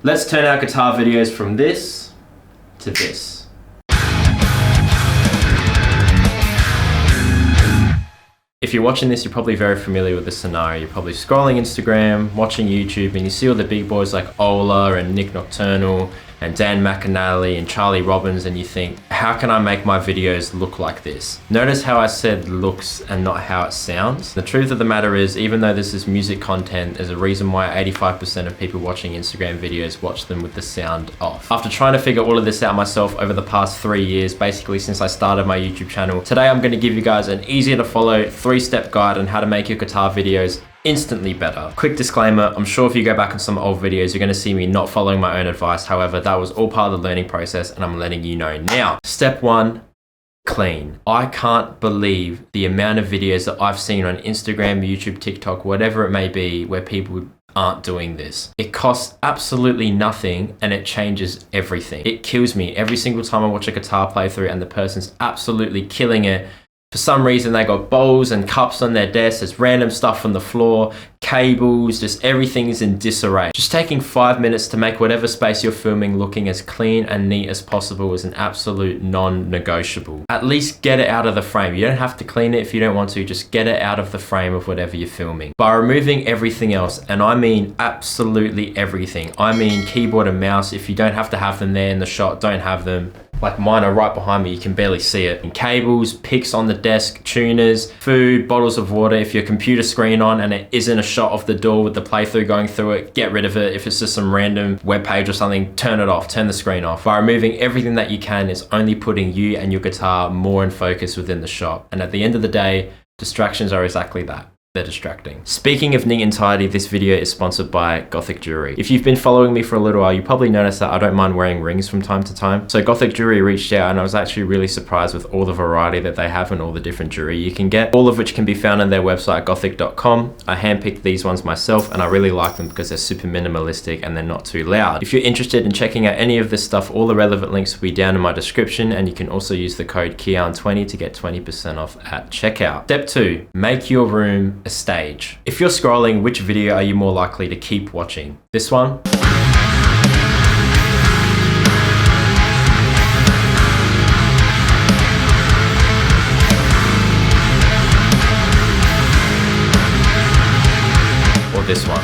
Let's turn our guitar videos from this to this. If you're watching this, you're probably very familiar with this scenario. You're probably scrolling Instagram, watching YouTube, and you see all the big boys like Ola and Nick Nocturnal and Dan McAnally and Charlie Robbins, and you think, how can I make my videos look like this? Notice how I said looks and not how it sounds. The truth of the matter is, even though this is music content, there's a reason why 85% of people watching Instagram videos watch them with the sound off. After trying to figure all of this out myself over the past 3 years, basically since I started my YouTube channel, today I'm going to give you guys an easier to follow 3-step guide on how to make your guitar videos instantly better. Quick disclaimer, I'm sure if you go back on some old videos, you're gonna see me not following my own advice. However, that was all part of the learning process and I'm letting you know now. Step 1, clean. I can't believe the amount of videos that I've seen on Instagram, YouTube, TikTok, whatever it may be, where people aren't doing this. It costs absolutely nothing and it changes everything. It kills me every single time I watch a guitar playthrough and the person's absolutely killing it. For some reason, they got bowls and cups on their desk, there's random stuff on the floor, cables, just everything is in disarray. Just taking 5 minutes to make whatever space you're filming looking as clean and neat as possible is an absolute non-negotiable. At least get it out of the frame. You don't have to clean it if you don't want to, just get it out of the frame of whatever you're filming. By removing everything else, and I mean absolutely everything. I mean keyboard and mouse, if you don't have to have them there in the shot, don't have them. Like mine are right behind me, you can barely see it. And cables, picks on the desk, tuners, food, bottles of water. If your computer screen on and it isn't a shot of the door with the playthrough going through it, get rid of it. If it's just some random web page or something, turn it off, turn the screen off. By removing everything that you can, it's only putting you and your guitar more in focus within the shot. And at the end of the day, distractions are exactly that. They're distracting. Speaking of neat and tidy, this video is sponsored by Gothic Jewelry. If you've been following me for a little while, you probably noticed that I don't mind wearing rings from time to time. So Gothic Jewelry reached out and I was actually really surprised with all the variety that they have and all the different jewelry you can get, all of which can be found on their website, gothic.com. I handpicked these ones myself and I really like them because they're super minimalistic and they're not too loud. If you're interested in checking out any of this stuff, all the relevant links will be down in my description, and you can also use the code Keyan20 to get 20% off at checkout. Step 2, make your room a stage. If you're scrolling, which video are you more likely to keep watching? This one? Or this one?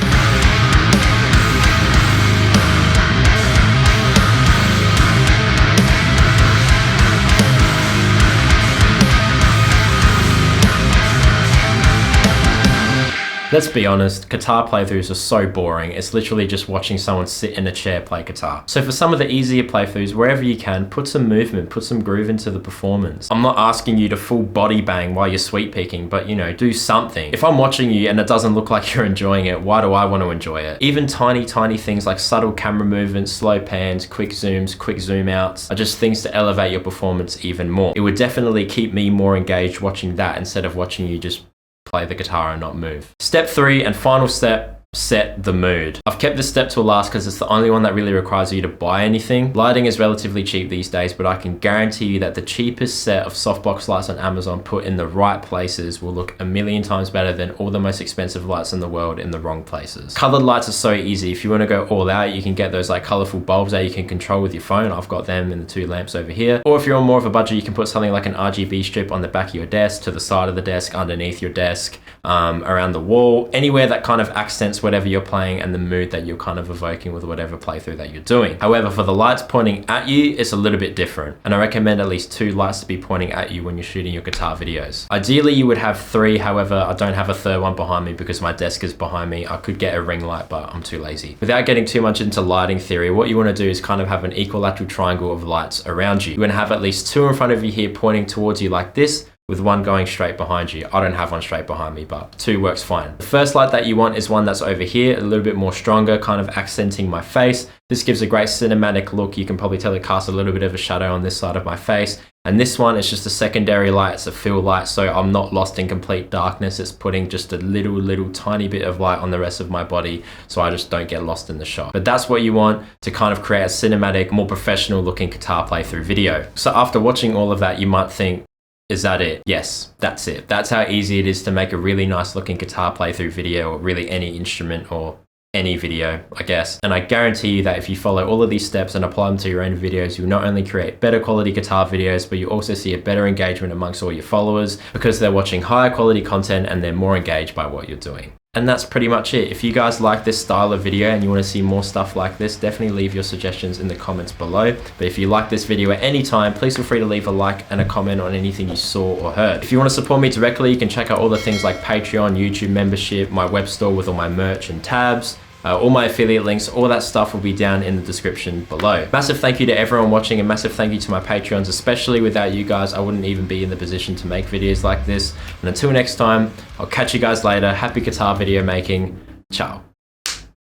Let's be honest, guitar playthroughs are so boring. It's literally just watching someone sit in a chair play guitar. So for some of the easier playthroughs, wherever you can, put some movement, put some groove into the performance. I'm not asking you to full body bang while you're sweep picking, but you know, do something. If I'm watching you and it doesn't look like you're enjoying it, why do I want to enjoy it? Even tiny things like subtle camera movements, slow pans, quick zooms, quick zoom outs are just things to elevate your performance even more. It would definitely keep me more engaged watching that instead of watching you just play the guitar and not move. Step 3 and final step, set the mood. I've kept this step till last because it's the only one that really requires you to buy anything. Lighting is relatively cheap these days, but I can guarantee you that the cheapest set of softbox lights on Amazon put in the right places will look a million times better than all the most expensive lights in the world in the wrong places. Colored lights are so easy. If you want to go all out, you can get those like colorful bulbs that you can control with your phone. I've got them in the 2 lamps over here. Or if you're on more of a budget, you can put something like an RGB strip on the back of your desk, to the side of the desk, underneath your desk, around the wall, anywhere that kind of accents whatever you're playing and the mood that you're kind of evoking with whatever playthrough that you're doing. However, for the lights pointing at you, it's a little bit different. And I recommend at least 2 lights to be pointing at you when you're shooting your guitar videos. Ideally, you would have 3. However, I don't have a 3rd one behind me because my desk is behind me. I could get a ring light, but I'm too lazy. Without getting too much into lighting theory, what you want to do is kind of have an equilateral triangle of lights around you. You want to have at least 2 in front of you here pointing towards you like this, with 1 going straight behind you. I don't have 1 straight behind me, but 2 works fine. The first light that you want is one that's over here, a little bit more stronger, kind of accenting my face. This gives a great cinematic look. You can probably tell it casts a little bit of a shadow on this side of my face. And this one is just a secondary light, it's a fill light, so I'm not lost in complete darkness. It's putting just a little tiny bit of light on the rest of my body, so I just don't get lost in the shot. But that's what you want to kind of create a cinematic, more professional looking guitar playthrough video. So after watching all of that, you might think, is that it? Yes, that's it. That's how easy it is to make a really nice looking guitar playthrough video, or really any instrument or any video, I guess. And I guarantee you that if you follow all of these steps and apply them to your own videos, you'll not only create better quality guitar videos, but you also see a better engagement amongst all your followers because they're watching higher quality content and they're more engaged by what you're doing. And that's pretty much it. If you guys like this style of video and you want to see more stuff like this, definitely leave your suggestions in the comments below. But if you like this video at any time, please feel free to leave a like and a comment on anything you saw or heard. If you want to support me directly, you can check out all the things like Patreon, YouTube membership, my web store with all my merch and tabs. All my affiliate links, all that stuff will be down in the description below. Massive thank you to everyone watching, and massive thank you to my Patreons, especially without you guys, I wouldn't even be in the position to make videos like this. And until next time, I'll catch you guys later. Happy guitar video making. Ciao.